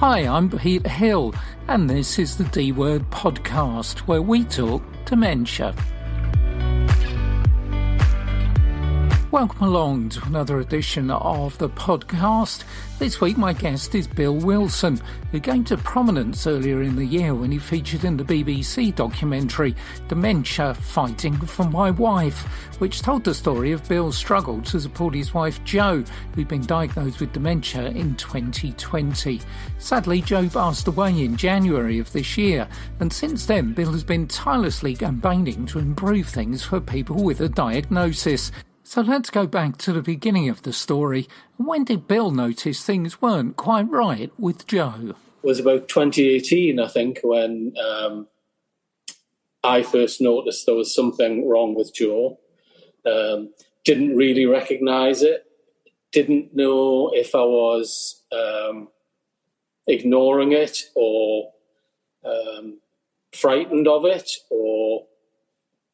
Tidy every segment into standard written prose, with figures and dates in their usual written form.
Hi, I'm Pete Hill, and this is the D-Word podcast, where we talk dementia. Welcome along to another edition of the podcast. This week my guest is Bill Wilson, who came to prominence earlier in the year when he featured in the BBC documentary Dementia, Fighting for My Wife, which told the story of Bill's struggle to support his wife Jo, who'd been diagnosed with dementia in 2020. Sadly, Jo passed away in January of this year, and since then Bill has been tirelessly campaigning to improve things for people with a diagnosis. So let's go back to the beginning of the story. When did Bill notice things weren't quite right with Jo? It was about 2018, I think, when I first noticed there was something wrong with Jo. Didn't really recognise it. Didn't know if I was ignoring it or frightened of it or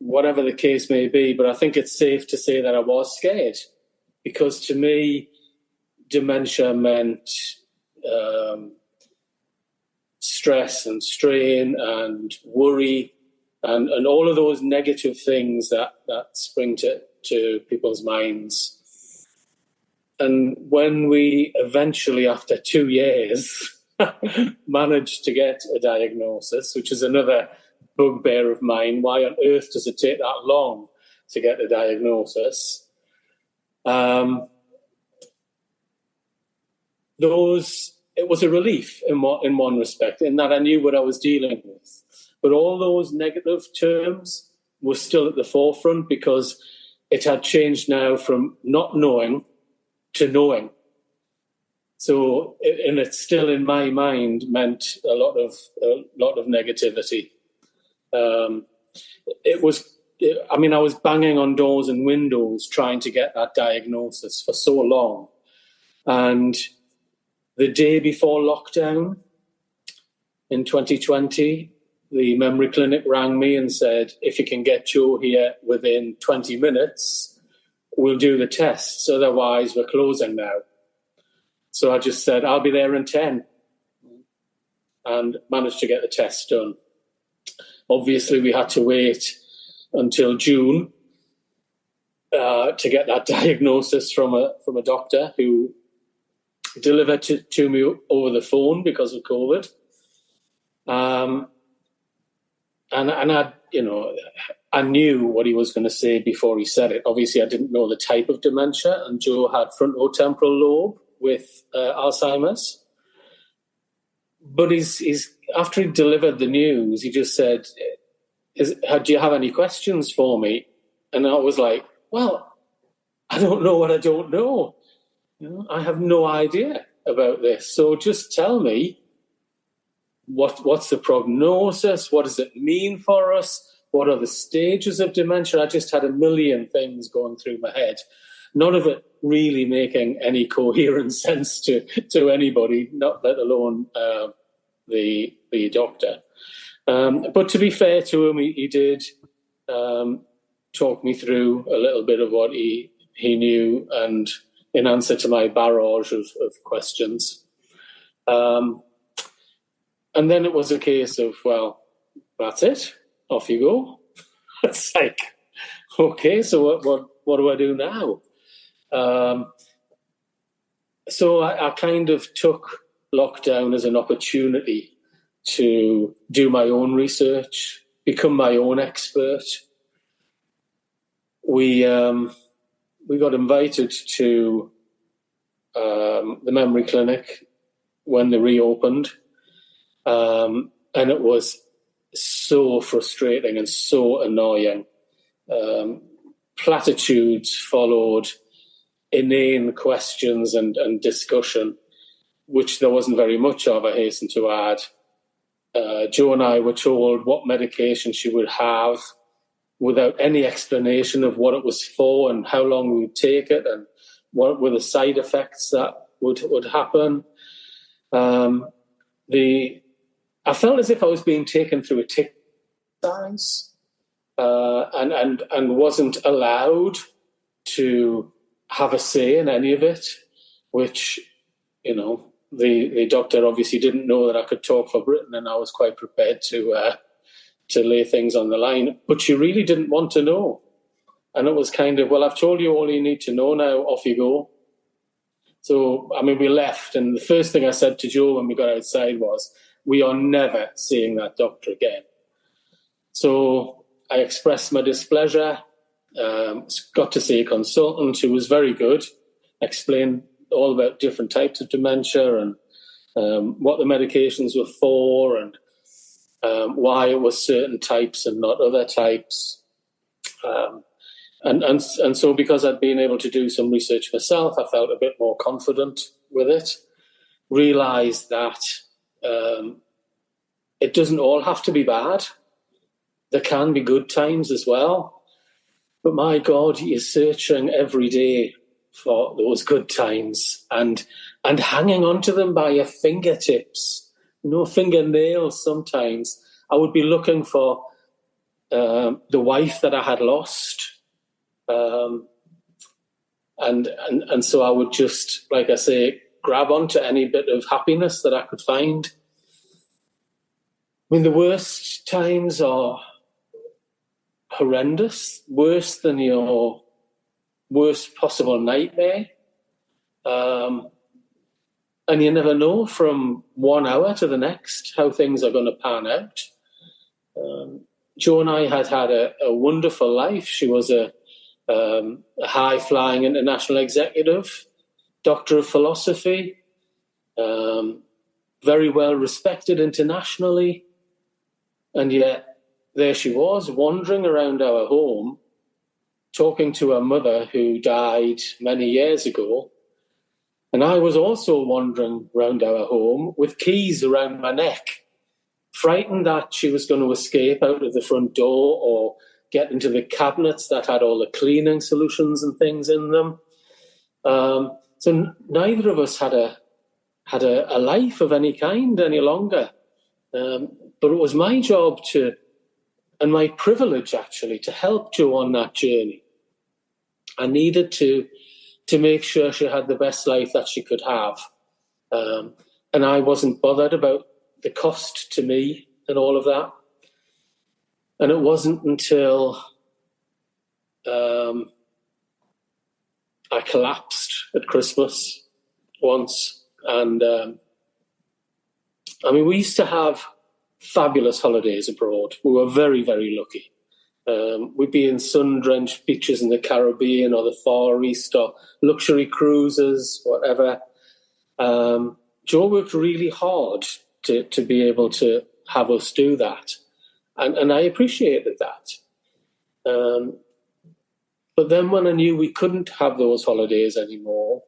whatever the case may be, but I think it's safe to say that I was scared, because to me, dementia meant stress and strain and worry and all of those negative things that spring to people's minds. And when we eventually, after 2 years, managed to get a diagnosis, which is another bugbear of mine. Why on earth does it take that long to get a diagnosis? It was a relief in one respect, in that I knew what I was dealing with. But all those negative terms were still at the forefront, because it had changed now from not knowing to knowing. So, and it still in my mind meant a lot of negativity. I was banging on doors and windows trying to get that diagnosis for so long. And the day before lockdown in 2020, the memory clinic rang me and said, if you can get Jo here within 20 minutes, we'll do the tests. Otherwise, we're closing now. So I just said, I'll be there in 10, and managed to get the test done. Obviously, we had to wait until June to get that diagnosis from a doctor who delivered to me over the phone because of COVID. And I knew what he was going to say before he said it. Obviously, I didn't know the type of dementia, and Jo had frontotemporal lobe with Alzheimer's. But he's after he delivered the news, he just said, do you have any questions for me? And I was like, well, I don't know what I don't know. I have no idea about this. So just tell me, what's the prognosis? What does it mean for us? What are the stages of dementia? I just had a million things going through my head, none of it really making any coherent sense to anybody, not let alone the doctor. But to be fair to him, he did talk me through a little bit of what he knew, and in answer to my barrage of questions. And then it was a case of, well, that's it. Off you go. It's like, okay, so what do I do now? So I kind of took lockdown as an opportunity to do my own research, become my own expert. We got invited to the memory clinic when they reopened, and it was so frustrating and so annoying. Platitudes followed, inane questions and discussion, which there wasn't very much of, I hasten to add. Jo and I were told what medication she would have without any explanation of what it was for and how long we would take it and what were the side effects that would happen. I felt as if I was being taken through a tick size and wasn't allowed to have a say in any of it, which, the doctor obviously didn't know that I could talk for Britain, and I was quite prepared to lay things on the line. But she really didn't want to know. And it was kind of, well, I've told you all you need to know now, off you go. So, I mean, we left, and the first thing I said to Joe when we got outside was, we are never seeing that doctor again. So I expressed my displeasure, got to see a consultant who was very good, explained all about different types of dementia and what the medications were for and why it was certain types and not other types. And so because I'd been able to do some research myself, I felt a bit more confident with it, realised that it doesn't all have to be bad. There can be good times as well. But my God, you're searching every day for those good times and hanging on to them by your fingertips, fingernails sometimes. I would be looking for the wife that I had lost. And so I would just, like I say, grab onto any bit of happiness that I could find. I mean, the worst times are horrendous, worse than your worst possible nightmare. And you never know from 1 hour to the next how things are going to pan out. Jo and I had a wonderful life. She was a high-flying international executive, doctor of philosophy, very well respected internationally, and yet there she was, wandering around our home, talking to her mother who died many years ago, and I was also wandering around our home with keys around my neck, frightened that she was going to escape out of the front door or get into the cabinets that had all the cleaning solutions and things in them. So neither of us had a life of any kind any longer. But it was my job and my privilege actually, to help Jo on that journey. I needed to make sure she had the best life that she could have. And I wasn't bothered about the cost to me and all of that. And it wasn't until I collapsed at Christmas once. And I mean, we used to have fabulous holidays abroad. We were very, very lucky. We'd be in sun-drenched beaches in the Caribbean or the Far East or luxury cruises, whatever. Jo worked really hard to be able to have us do that. And I appreciated that. But then when I knew we couldn't have those holidays anymore,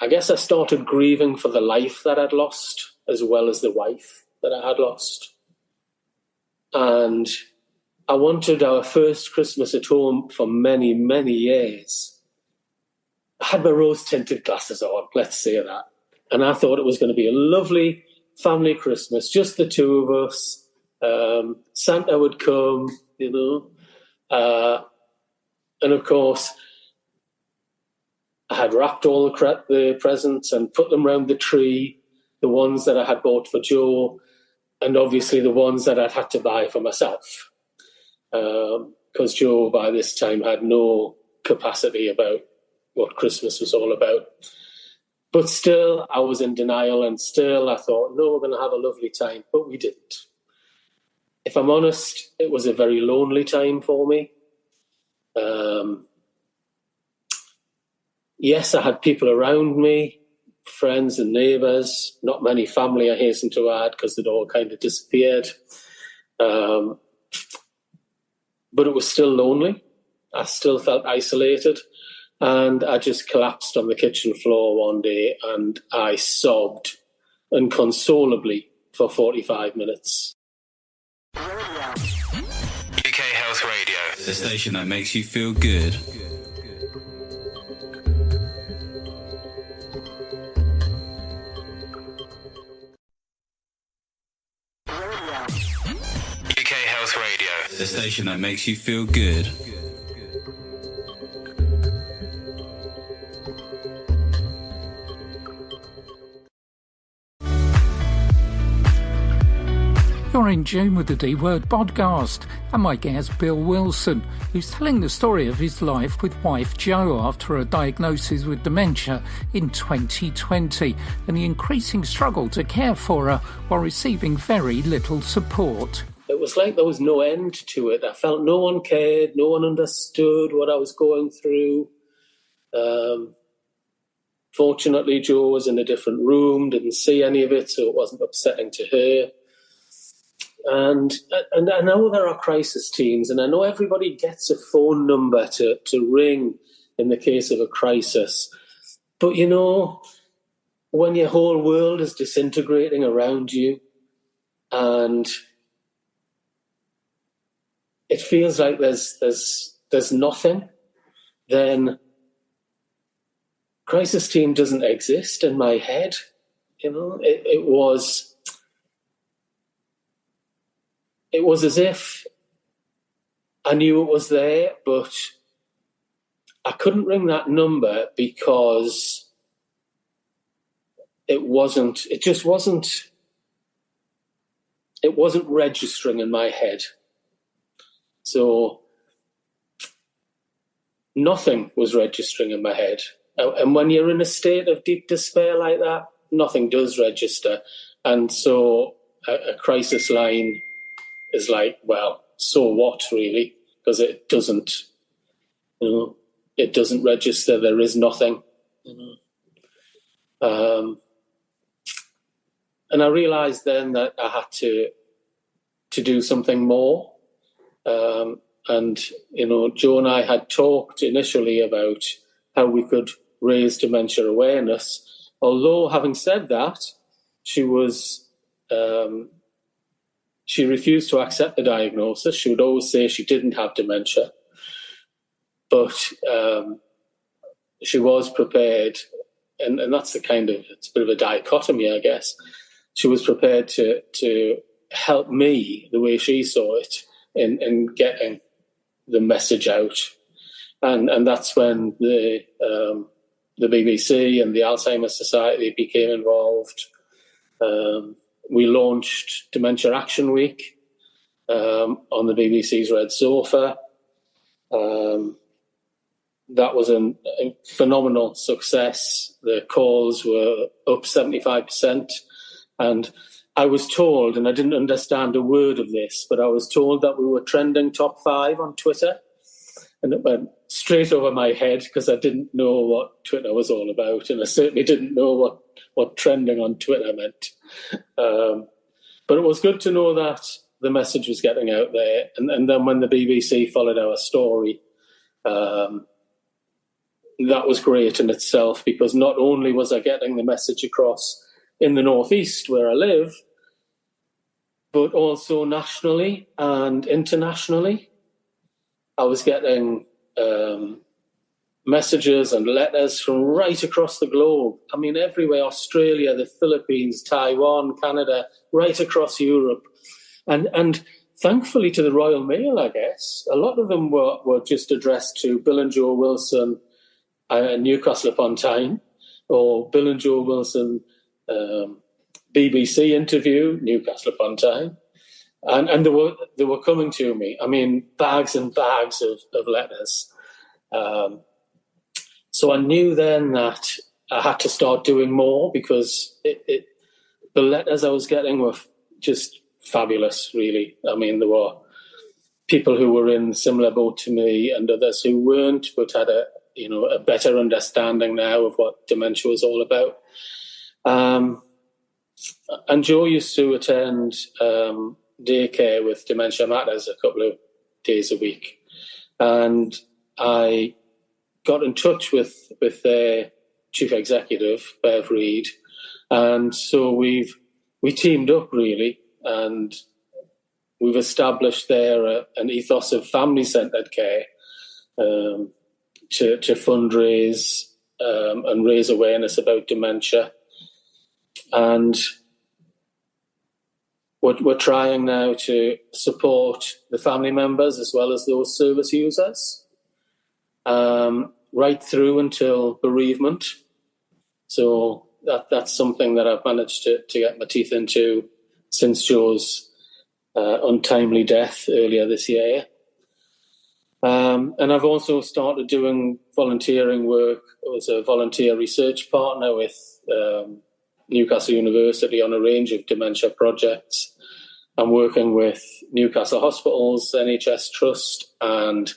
I guess I started grieving for the life that I'd lost as well as the wife that I had lost. And I wanted our first Christmas at home for many, many years. I had my rose-tinted glasses on, let's say that. And I thought it was going to be a lovely family Christmas, just the two of us. Santa would come, and of course, I had wrapped all the presents and put them around the tree, the ones that I had bought for Jo, and obviously the ones that I'd had to buy for myself. Because Jo, by this time, had no capacity about what Christmas was all about. But still, I was in denial, and still I thought, no, we're going to have a lovely time, but we didn't. If I'm honest, it was a very lonely time for me. Yes, I had people around me, friends and neighbours, not many family, I hasten to add, because they'd all kind of disappeared. But it was still lonely. I still felt isolated. And I just collapsed on the kitchen floor one day and I sobbed inconsolably for 45 minutes. UK Health Radio, the station that makes you feel good. UK Health Radio, the station that makes you feel good. You're in June with the D-Word podcast, and my guest Bill Wilson, who's telling the story of his life with wife Jo after a diagnosis with dementia in 2020, and the increasing struggle to care for her while receiving very little support. It was like there was no end to it. I felt no one cared, no one understood what I was going through. Fortunately, Jo was in a different room, didn't see any of it, so it wasn't upsetting to her. And I know there are crisis teams, and I know everybody gets a phone number to ring in the case of a crisis. But, you know, when your whole world is disintegrating around you and it feels like there's nothing, then crisis team doesn't exist in my head. You know, it was as if I knew it was there, but I couldn't ring that number because it wasn't registering in my head. So nothing was registering in my head. And when you're in a state of deep despair like that, nothing does register. And so a crisis line is like, well, so what, really? Because it doesn't register. There is nothing. And I realised then that I had to do something more. And, you know, Jo and I had talked initially about how we could raise dementia awareness. Although, having said that, she refused to accept the diagnosis. She would always say she didn't have dementia. But she was prepared, and that's it's a bit of a dichotomy, I guess. She was prepared to help me the way she saw it in getting the message out. And that's when the BBC and the Alzheimer's Society became involved. We launched Dementia Action Week on the BBC's Red Sofa. That was a phenomenal success. The calls were up 75%. And I was told, and I didn't understand a word of this, but I was told that we were trending top 5 on Twitter. And it went straight over my head because I didn't know what Twitter was all about. And I certainly didn't know what trending on Twitter meant. But it was good to know that the message was getting out there. And then when the BBC followed our story, that was great in itself, because not only was I getting the message across in the Northeast where I live, but also nationally and internationally. I was getting messages and letters from right across the globe. I mean, everywhere: Australia, the Philippines, Taiwan, Canada, right across Europe. And thankfully to the Royal Mail, I guess, a lot of them were just addressed to Bill and Jo Wilson, Newcastle upon Tyne, or Bill and Jo Wilson, BBC interview, Newcastle upon Tyne. And they were coming to me. I mean, bags and bags of letters. So I knew then that I had to start doing more, because the letters I was getting were just fabulous, really. I mean, there were people who were in similar boat to me and others who weren't, but had a better understanding now of what dementia was all about. And Jo used to attend daycare with Dementia Matters a couple of days a week. And I got in touch with their chief executive, Bev Reid. And so we teamed up, really, and we've established there an ethos of family-centred care to fundraise and raise awareness about dementia. And we're trying now to support the family members as well as those service users, right through until bereavement. So that's something that I've managed to get my teeth into since Jo's untimely death earlier this year. And I've also started doing volunteering work as a volunteer research partner with Newcastle University on a range of dementia projects. I'm working with Newcastle Hospitals, NHS Trust, and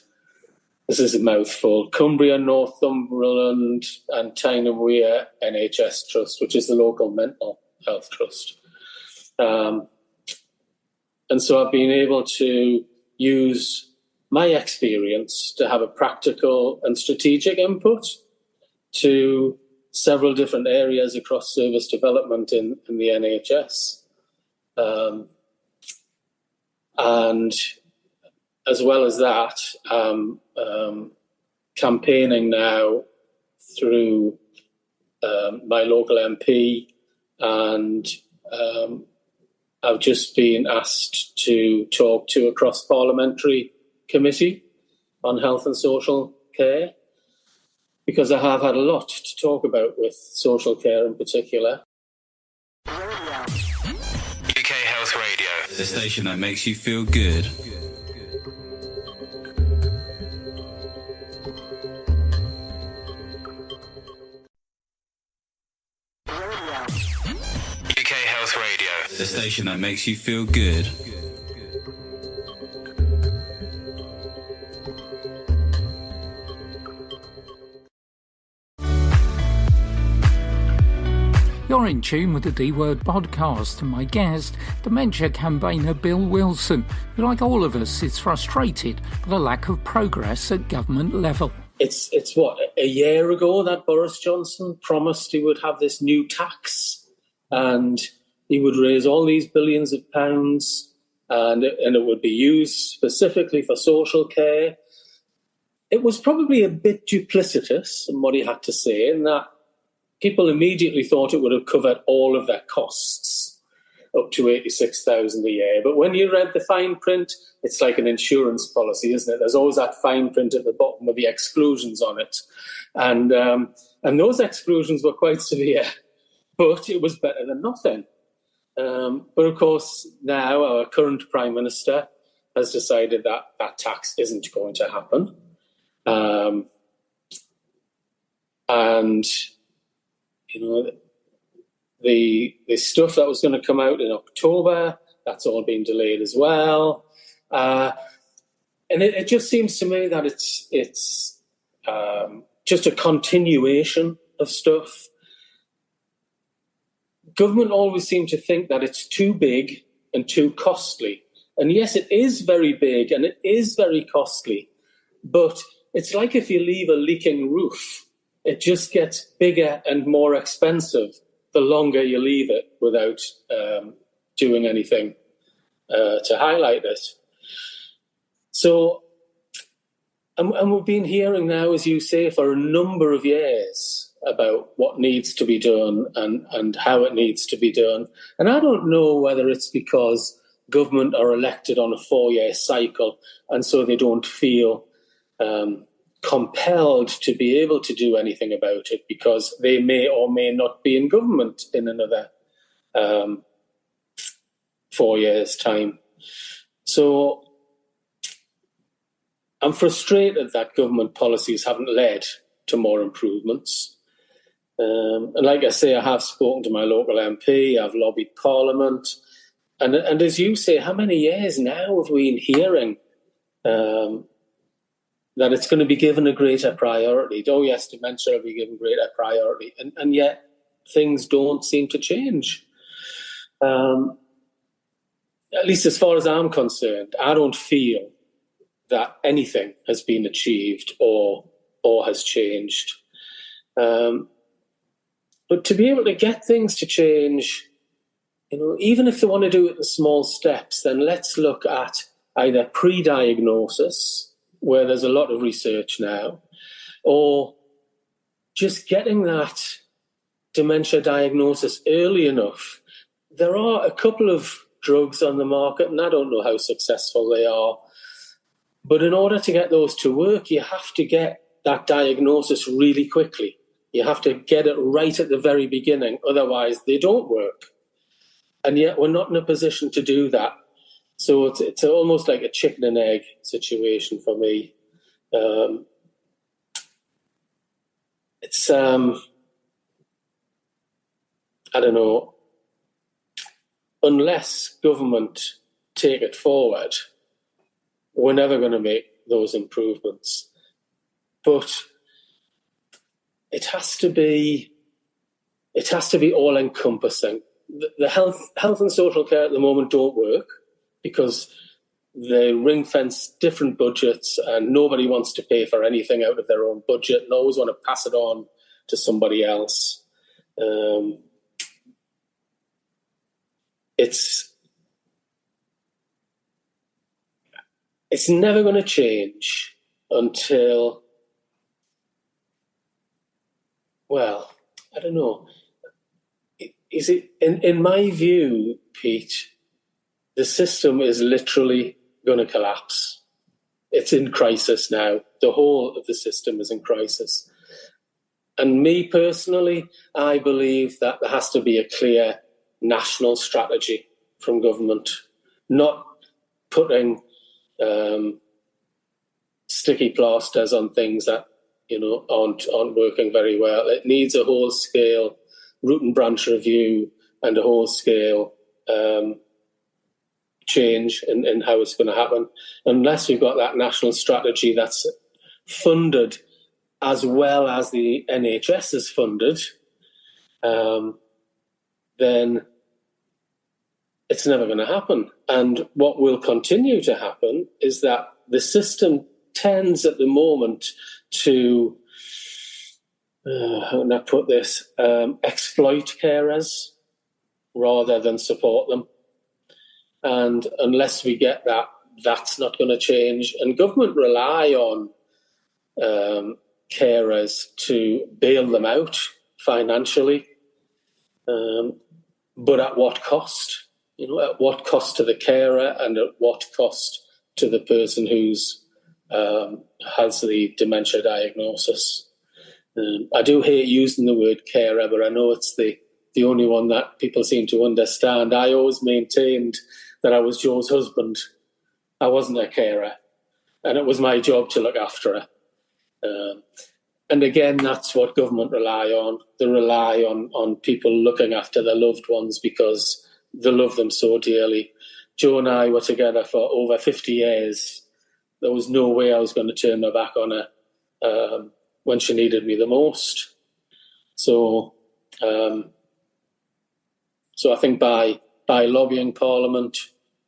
this is a mouthful, Cumbria, Northumberland and Tyne Wear NHS Trust, which is the local mental health trust. And so I've been able to use my experience to have a practical and strategic input to several different areas across service development in the NHS. And as well as that, campaigning now through my local MP, and I've just been asked to talk to a cross-parliamentary committee on health and social care, because I have had a lot to talk about with social care in particular. UK Health Radio, the station that makes you feel good. UK Health Radio, the station that makes you feel good. You're in tune with the D-Word podcast, and my guest, dementia campaigner Bill Wilson, who, like all of us, is frustrated by the lack of progress at government level. It's what, a year ago that Boris Johnson promised he would have this new tax and he would raise all these billions of pounds and it would be used specifically for social care. It was probably a bit duplicitous in what he had to say, in that people immediately thought it would have covered all of their costs, up to $86,000 a year. But when you read the fine print, it's like an insurance policy, isn't it? There's always that fine print at the bottom with the exclusions on it. And those exclusions were quite severe, but it was better than nothing. But of course, now our current Prime Minister has decided that that tax isn't going to happen. And you know, the stuff that was going to come out in October, that's all been delayed as well. And it just seems to me that it's just a continuation of stuff. Government always seem to think that it's too big and too costly. And yes, it is very big and it is very costly, but it's like if you leave a leaking roof. It just gets bigger and more expensive the longer you leave it without doing anything to highlight it. So, and we've been hearing now, as you say, for a number of years about what needs to be done and how it needs to be done. And I don't know whether it's because government are elected on a 4-year cycle and so they don't feel compelled to be able to do anything about it because they may or may not be in government in another 4 years' time. So I'm frustrated that government policies haven't led to more improvements. And like I say, I have spoken to my local MP, I've lobbied Parliament. And as you say, how many years now have we been hearing that it's going to be given a greater priority? Oh, yes, dementia will be given greater priority. And yet things don't seem to change. At least as far as I'm concerned, I don't feel that anything has been achieved or has changed. But to be able to get things to change, you know, even if they want to do it in small steps, then let's look at either pre-diagnosis, where there's a lot of research now, or just getting that dementia diagnosis early enough. There are a couple of drugs on the market, and I don't know how successful they are. But in order to get those to work, you have to get that diagnosis really quickly. You have to get it right at the very beginning, otherwise they don't work. And yet we're not in a position to do that. So it's almost like a chicken and egg situation for me. It's I don't know. Unless government take it forward, we're never going to make those improvements. But it has to be all encompassing. The health and social care at the moment don't work because they ring fence different budgets and nobody wants to pay for anything out of their own budget and always want to pass it on to somebody else. It's never going to change until, well, I don't know. Is it in my view, Pete, the system is literally going to collapse. It's in crisis now. The whole of the system is in crisis. And me personally, I believe that there has to be a clear national strategy from government, not putting sticky plasters on things that aren't working very well. It needs a whole scale root and branch review and a whole scale change in how it's going to happen. Unless we've got that national strategy that's funded as well as the NHS is funded, then it's never going to happen. And what will continue to happen is that the system tends at the moment to, how can I put this, exploit carers rather than support them. And unless we get that, that's not going to change. And government rely on carers to bail them out financially. But at what cost? At what cost to the carer and at what cost to the person who's has the dementia diagnosis? I do hate using the word carer, but I know it's the only one that people seem to understand. I always maintained that I was Joe's husband. I wasn't a carer, and it was my job to look after her. And again, that's what government rely on. They rely on people looking after their loved ones because they love them so dearly. Joe and I were together for over 50 years. There was no way I was going to turn my back on her when she needed me the most. So I think by lobbying Parliament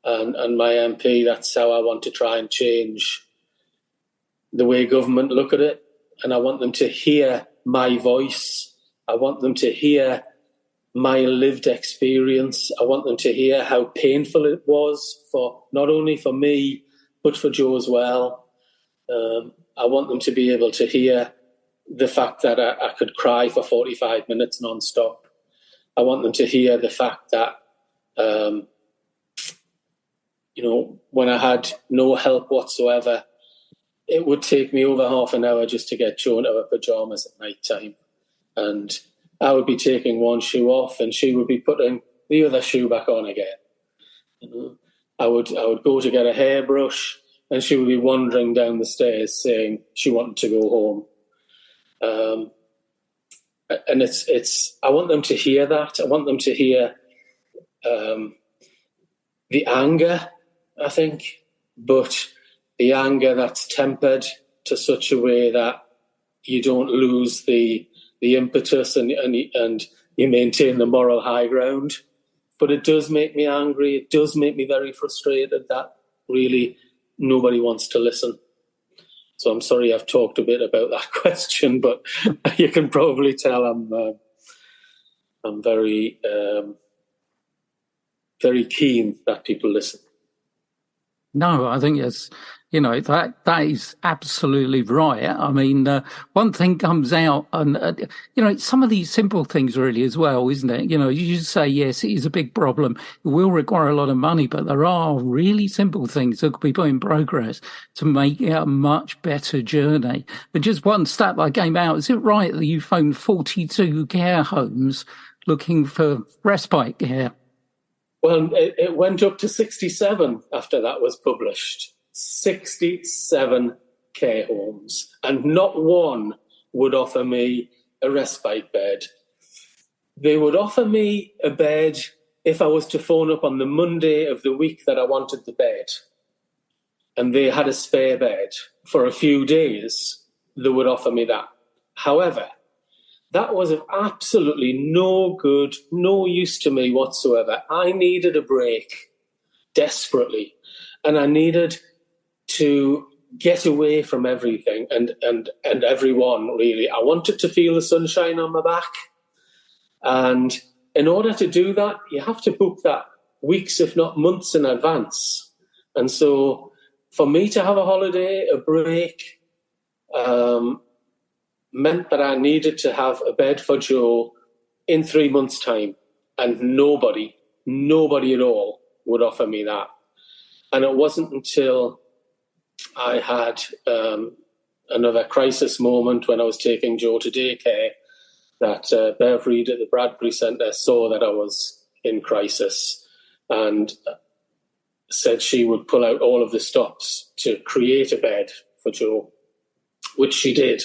and my MP, that's how I want to try and change the way government look at it. And I want them to hear my voice. I want them to hear my lived experience. I want them to hear how painful it was for not only for me, but for Joe as well. I want them to be able to hear the fact that I could cry for 45 minutes non-stop. I want them to hear the fact that, when I had no help whatsoever, it would take me over half an hour just to get Joe into her pyjamas at night time. And I would be taking one shoe off and she would be putting the other shoe back on again. I would go to get a hairbrush and she would be wandering down the stairs saying she wanted to go home. And it's I want them to hear that. I want them to hear the anger, I think, but the anger that's tempered to such a way that you don't lose the impetus and you maintain the moral high ground. But it does make me angry. It does make me very frustrated that really nobody wants to listen. So I'm sorry I've talked a bit about that question, but you can probably tell I'm very very keen that people listen. No, I think it's, that is absolutely right. I mean, one thing comes out and, it's some of these simple things really as well, isn't it? You just say, yes, it is a big problem. It will require a lot of money, but there are really simple things that could be put in progress to make it a much better journey. But just one stat that came out, is it right that you phoned 42 care homes looking for respite care? Well, it went up to 67 after that was published. 67 care homes, and not one would offer me a respite bed. They would offer me a bed if I was to phone up on the Monday of the week that I wanted the bed, and they had a spare bed for a few days. They would offer me that. However, that was of absolutely no good, no use to me whatsoever. I needed a break desperately, and I needed to get away from everything and everyone, really. I wanted to feel the sunshine on my back. And in order to do that, you have to book that weeks, if not months in advance. And so for me to have a holiday, a break, meant that I needed to have a bed for Joe in 3 months' time. And nobody at all would offer me that. And it wasn't until I had another crisis moment when I was taking Joe to daycare that Bev Reid at the Bradbury Centre saw that I was in crisis and said she would pull out all of the stops to create a bed for Joe, which she did.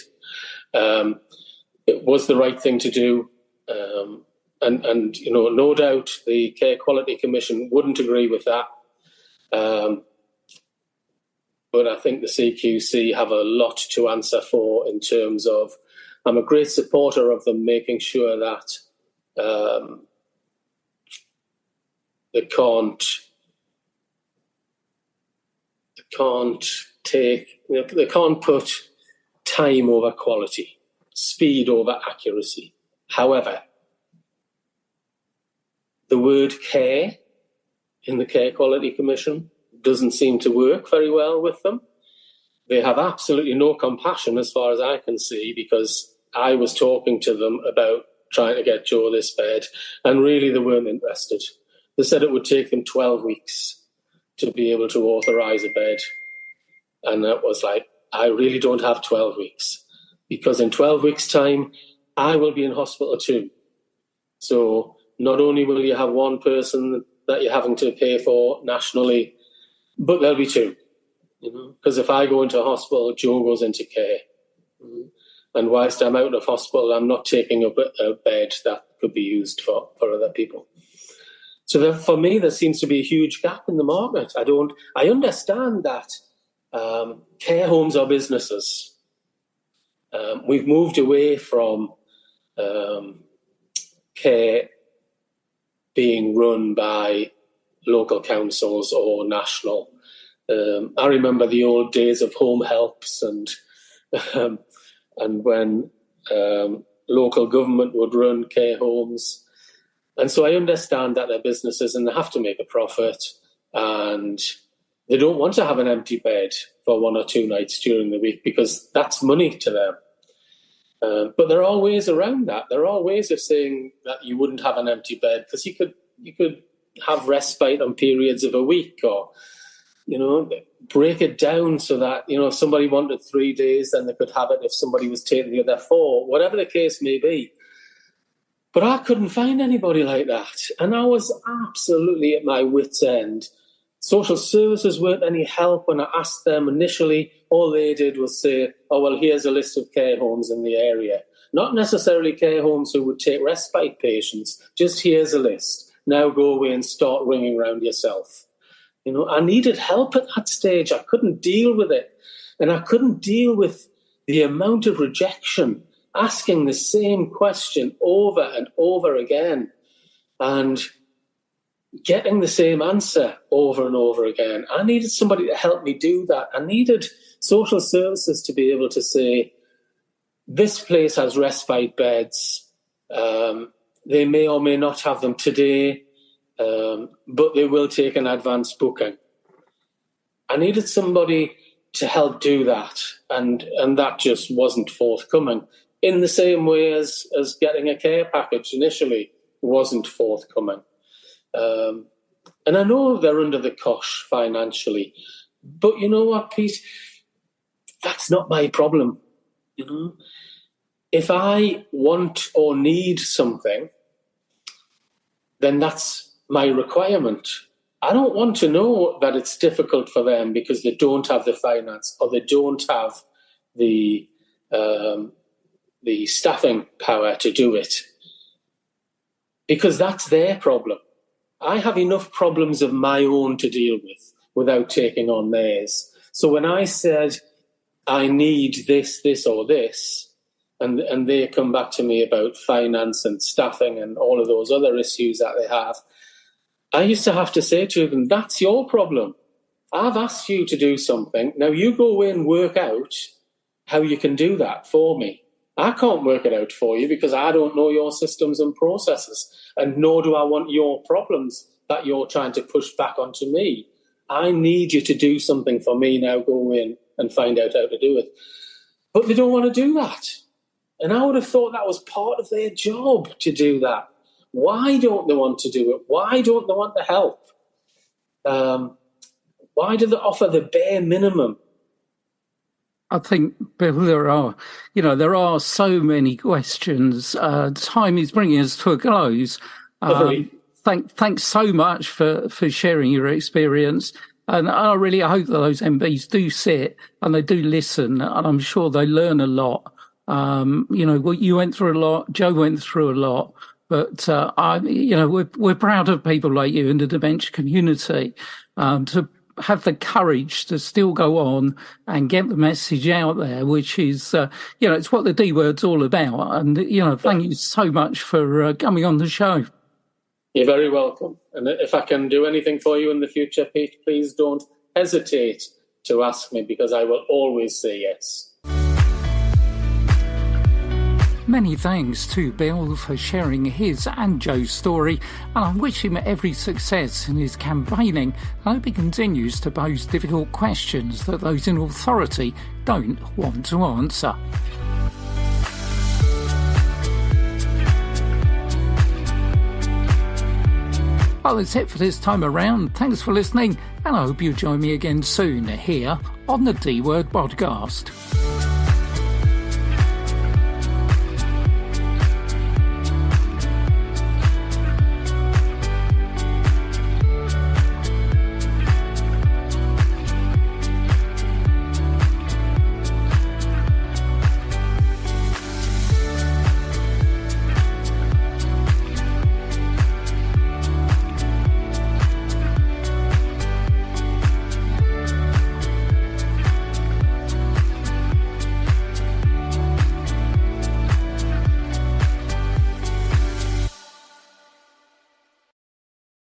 It was the right thing to do. And you know, no doubt the Care Quality Commission wouldn't agree with that. But I think the CQC have a lot to answer for in terms of, I'm a great supporter of them making sure that they can't put time over quality, speed over accuracy. However, the word care in the Care Quality Commission doesn't seem to work very well with them. They have absolutely no compassion as far as I can see, because I was talking to them about trying to get Joe this bed, and really they weren't interested. They said it would take them 12 weeks to be able to authorise a bed. And that was like, I really don't have 12 weeks, because in 12 weeks' time, I will be in hospital too. So not only will you have one person that you're having to pay for nationally, but there'll be two. Because if I go into hospital, Joe goes into care. And whilst I'm out of hospital, I'm not taking up a bed that could be used for other people. So for me, there seems to be a huge gap in the market. I understand that care homes are businesses. We've moved away from care being run by local councils or national. I remember the old days of home helps and when local government would run care homes. And so I understand that they're businesses and they have to make a profit, and they don't want to have an empty bed for 1 or 2 nights during the week, because that's money to them. But there are ways around that. There are ways of saying that you wouldn't have an empty bed, because you could have respite on periods of a week, or break it down so that, if somebody wanted 3 days, then they could have it if somebody was taking the other 4, whatever the case may be. But I couldn't find anybody like that. And I was absolutely at my wit's end. Social services weren't any help. When I asked them initially, all they did was say, oh, well, here's a list of care homes in the area. Not necessarily care homes who would take respite patients, just here's a list. Now go away and start ringing around yourself. I needed help at that stage. I couldn't deal with it. And I couldn't deal with the amount of rejection, asking the same question over and over again and getting the same answer over and over again. I needed somebody to help me do that. I needed social services to be able to say, this place has respite beds. They may or may not have them today, but they will take an advance booking. I needed somebody to help do that, and that just wasn't forthcoming. In the same way as getting a care package initially wasn't forthcoming. And I know they're under the cosh financially, but you know what, Pete? That's not my problem. If I want or need something, then that's my requirement. I don't want to know that it's difficult for them because they don't have the finance or they don't have the staffing power to do it, because that's their problem. I have enough problems of my own to deal with without taking on theirs. So when I said, I need this, this or this, and they come back to me about finance and staffing and all of those other issues that they have, I used to have to say to them, that's your problem. I've asked you to do something. Now you go away and work out how you can do that for me. I can't work it out for you because I don't know your systems and processes, and nor do I want your problems that you're trying to push back onto me. I need you to do something for me now. Go in and find out how to do it. But they don't want to do that. And I would have thought that was part of their job to do that. Why don't they want to do it? Why don't they want the help? Why do they offer the bare minimum? I think, Bill, there are so many questions. Time is bringing us to a close. Thanks so much for sharing your experience. And I really hope that those MBs do sit and they do listen, and I'm sure they learn a lot. You went through a lot, Joe went through a lot, but we're proud of people like you in the dementia community to have the courage to still go on and get the message out there, which is, it's what the D Word's all about. And, thank you so much for coming on the show. You're very welcome. And if I can do anything for you in the future, Pete, please don't hesitate to ask me, because I will always say yes. Many thanks to Bill for sharing his and Joe's story, and I wish him every success in his campaigning. I hope he continues to pose difficult questions that those in authority don't want to answer. Well, that's it for this time around. Thanks for listening, and I hope you join me again soon here on the D Word Podcast.